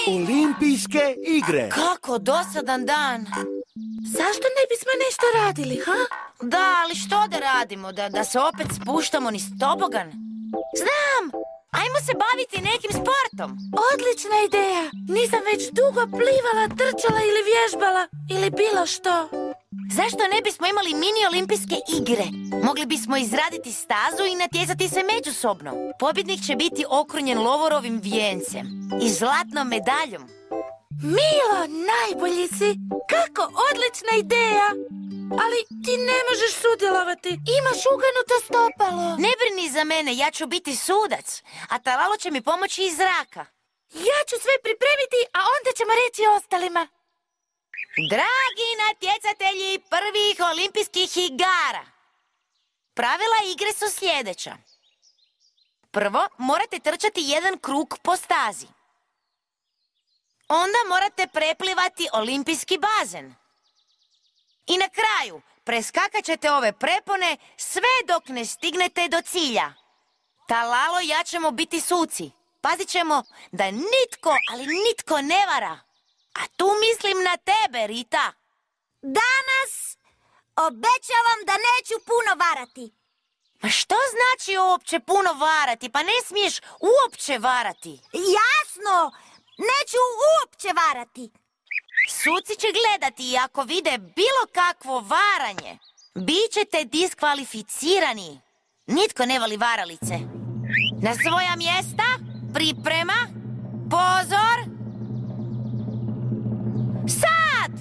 Olimpijske igre. Kako dosadan dan. Zašto ne bismo nešto radili, ha? Da, ali što da radimo? Da se opet spuštamo niz tobogan? Znam! Ajmo se baviti nekim sportom. Odlična ideja. Nisam već dugo plivala, trčala ili vježbala. Ili bilo što. Zašto ne bismo imali mini olimpijske igre? Mogli bismo izraditi stazu i natjecati se međusobno. Pobjednik će biti okrunjen lovorovim vijencem i zlatnom medaljom. Milo, najbolji si. Kako odlična ideja. Ali ti ne možeš sudjelovati. Imaš uganuto stopalo. Ne brini za mene, ja ću biti sudac. A Talalo će mi pomoći iz zraka. Ja ću sve pripremiti, a onda ćemo reći ostalima. Dragi natjecatelji prvih olimpijskih igara, pravila igre su sljedeća. Prvo, morate trčati jedan krug po stazi. Onda morate preplivati olimpijski bazen. I na kraju, preskakat ćete ove prepone sve dok ne stignete do cilja. Talalo i ja ćemo biti suci. Pazit ćemo da nitko, ali nitko ne vara. A tu mislim na tebe, Rita. Danas obećavam da neću puno varati. Ma što znači uopće puno varati? Pa ne smiješ uopće varati. Jasno, neću uopće varati. Suci će gledati i ako vide bilo kakvo varanje, bit ćete diskvalificirani. Nitko ne voli varalice. Na svoja mjesta, priprema, pozor. Sad!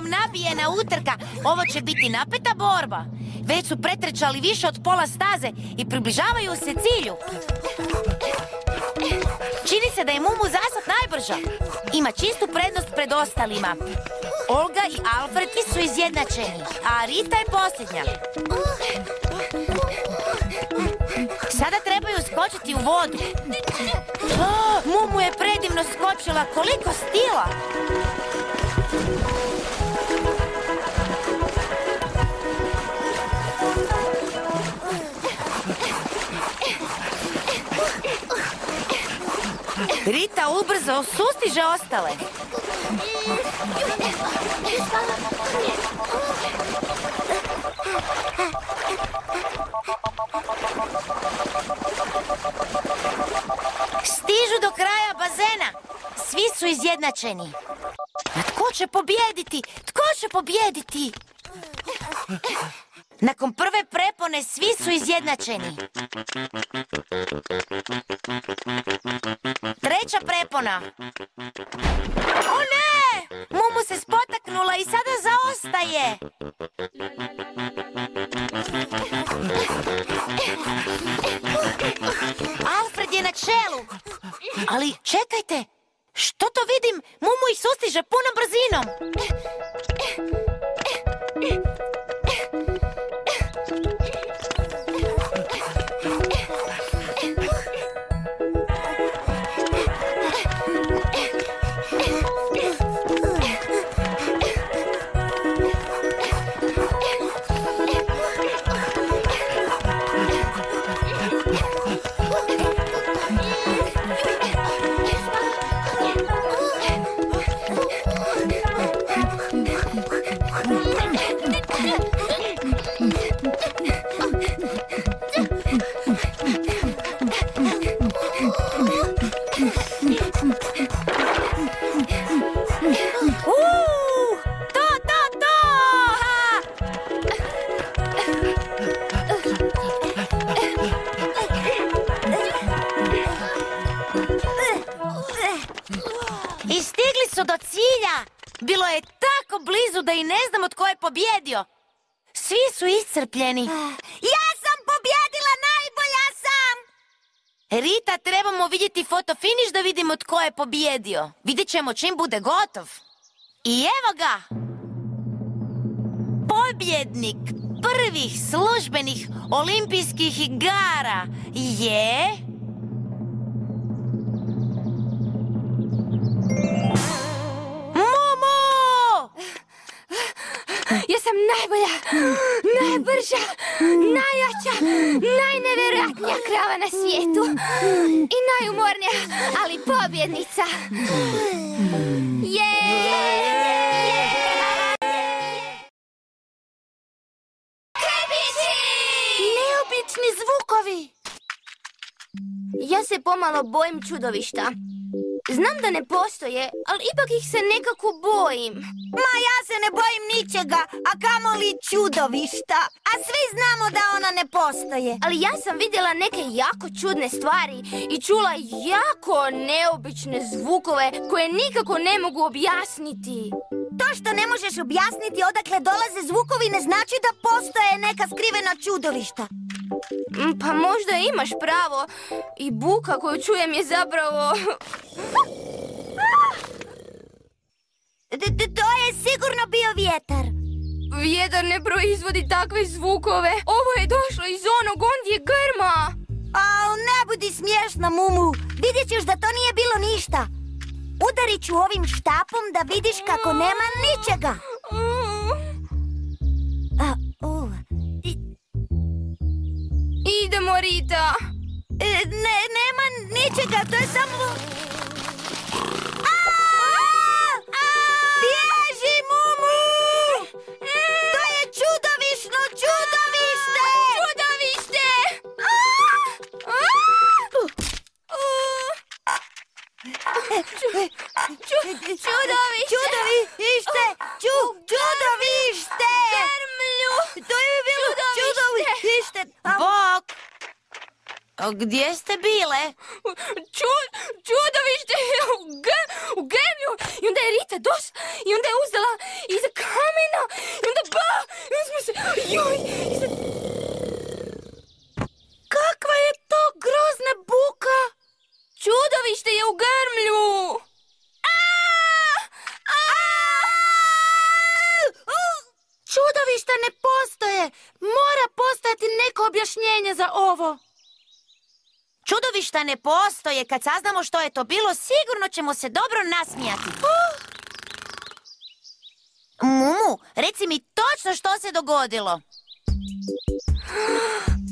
Nabijena utrka, ovo će biti napeta borba. Već su pretrčali više od pola staze i približavaju se cilju. Čini se da je Mumu zasad najbrža. Ima čistu prednost pred ostalima. Olga i Alfred su izjednačeni, a Rita je posljednja. Sada trebaju skočiti u vodu. Mumu je predivno skočila, koliko stila! Rita ubrzo sustiže ostale. Stižu do kraja bazena. Svi su izjednačeni. A tko će pobijediti? Tko će pobijediti? Nakon prve prepone svi su izjednačeni. Treća prepona. O ne! Mumu se spotaknula i sada zaostaje. Alfred je na čelu. Ali čekajte, što to vidim? Mumu ih sustiže punom brzinom. Bilo je tako blizu da i ne znamo tko je pobjedio. Svi su iscrpljeni. Ja sam pobjedila, najbolja sam! Rita, trebamo vidjeti fotofiniš da vidimo tko je pobjedio. Vidjet ćemo čim bude gotov. I evo ga! Pobjednik prvih službenih olimpijskih igara je... Mumu! Ja sam najbolja, najbrža, najjača, najnevjerojatnija krava na svijetu. I najumornija, ali pobjednica. Neobični zvukovi! Ja se pomalo bojim čudovišta. Znam da ne postoje, ali ipak ih se nekako bojim. Ma ja se ne bojim ničega, a kamoli čudovišta. A svi znamo da ona ne postoje. Ali ja sam vidjela neke jako čudne stvari i čula jako neobične zvukove koje nikako ne mogu objasniti. To što ne možeš objasniti odakle dolaze zvukovi ne znači da postoje neka skrivena čudovišta. Pa možda imaš pravo. I buka koju čujem je zapravo... To je sigurno bio vjetar. Vjetar ne proizvodi takve zvukove. Ovo je došlo iz onog ondje grma. Ne budi smiješna, Mumu. Vidjet ćeš da to nije bilo ništa. Udarit ću ovim štapom da vidiš kako nema ničega. Idemo, Rita. Nema ničega, to je samo... Bježi, Mumu! To je čudovišno čudovište! Čudovište! Čudovište! Čudovište! Grmlju! To je bilo čudovište! Bok! Gdje ste bile? Čudovište u grmlju! I onda je Rita došla i onda je uzela iza kamena i onda i onda smo se... Kakva je to grozna buka? Čudovište je u grmlju! Čudovišta ne postoje. Mora postojati neko objašnjenje za ovo. Čudovišta ne postoje. Kad saznamo što je to bilo, sigurno ćemo se dobro nasmijati. Mumu, reci mi točno što se dogodilo.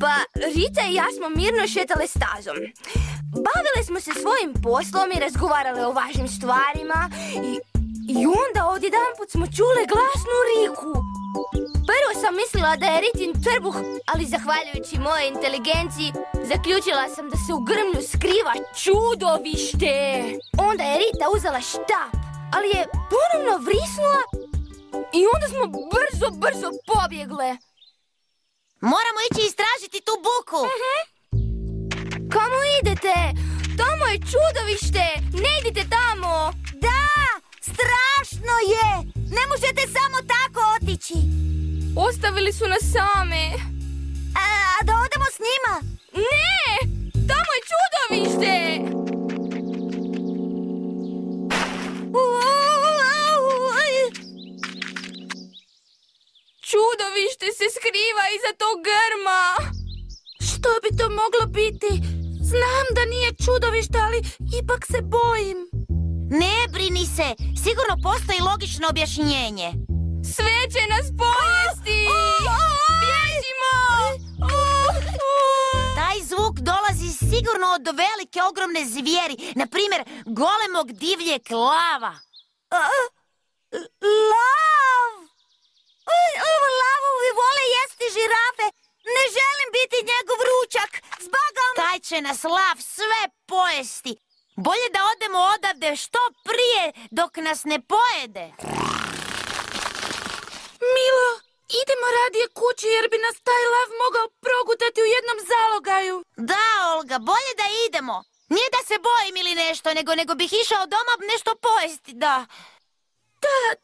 Pa, Rita i ja smo mirno šetale stazom. Bavile smo se svojim poslom i razgovarale o važnim stvarima i onda odjedanput smo čule glasnu riku. Prvo sam mislila da je Ritin trbuh, ali zahvaljujući mojoj inteligenciji zaključila sam da se u grmlju skriva čudovište. Onda je Rita uzela štap, ali je ponovno vrisnula i onda smo brzo pobjegle. Moramo ići istražiti tu buku. Kamo idete? Tamo je čudovište! Ne idite tamo! Da, strašno je! Ne možete samo tako otići. Ostavili su nas same. A da odemo s njima? Ne! Tamo je čudovište! Čudovište se skriva iza tog grma. Što bi to moglo biti? Znam da nije čudovište, ali ipak se bojim. Ne brini se, sigurno postoji logično objašnjenje. Sve će nas pojesti! Bježimo! Taj zvuk dolazi sigurno od velike, ogromne zvijeri, na primjer golemog divljeg lava. Lav! Lavovi vole jesti žirafe. Ne želim biti njegov ručak. Zbogom! Taj će nas lav sve pojesti. Bolje da odemo odavde što prije dok nas ne pojede. Milo, idemo radije kući jer bi nas taj lav mogao progutati u jednom zalogaju. Da, Olga, bolje da idemo. Nije da se bojim ili nešto, nego bih išao doma nešto pojesti, da.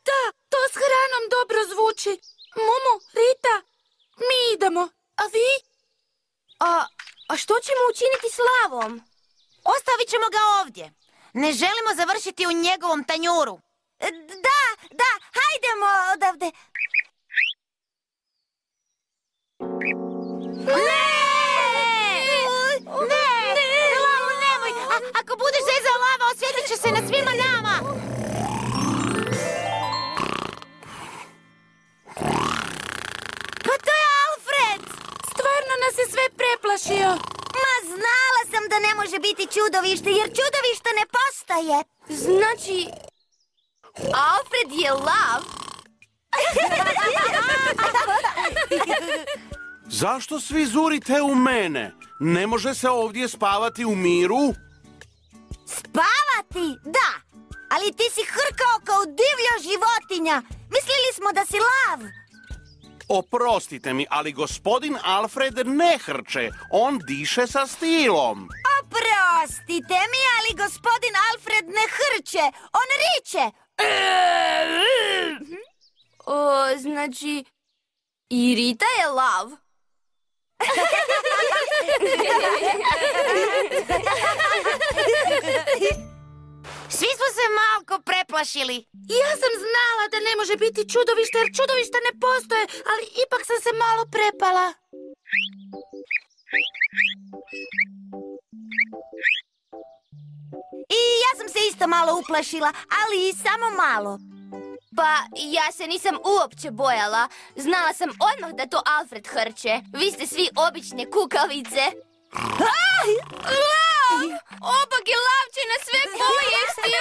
Da, to s hranom dobro zvuči. Mumu, Rita, mi idemo. A vi? A što ćemo učiniti s lavom? Ostavit ćemo ga ovdje. Ne želimo završiti u njegovom tanjuru. Da, hajdemo odavde. Ne, Lalo, nemoj. Ako budeš zezao lava, osvjetit će se na svima nama. Pa to je Alfred! Stvarno nas je sve preplašio. Ma znala sam da ne može biti čudovište, jer čudovište ne postoje. Znači, Alfred je lav? Zašto svi zurite u mene? Ne može se ovdje spavati u miru? Spavati? Da, ali ti si hrkao kao divlja životinja. Mislili smo da si lav. Oprostite mi, ali gospodin Alfred ne hrče. On diše sa stilom. Oprostite mi, ali gospodin Alfred ne hrče. On riče. Znači, i Rita je lav? Svi smo se malko preplašili. Ja sam znala da ne može biti čudovište, jer čudovišta ne postoje, ali ipak sam se malo prepala. I ja sam se isto malo uplašila, ali samo malo. Pa ja se nisam uopće bojala. Znala sam odmah da to Alfred hrče. Vi ste svi obične kukavice. Lav! Obagi lav će nas sve pojesti!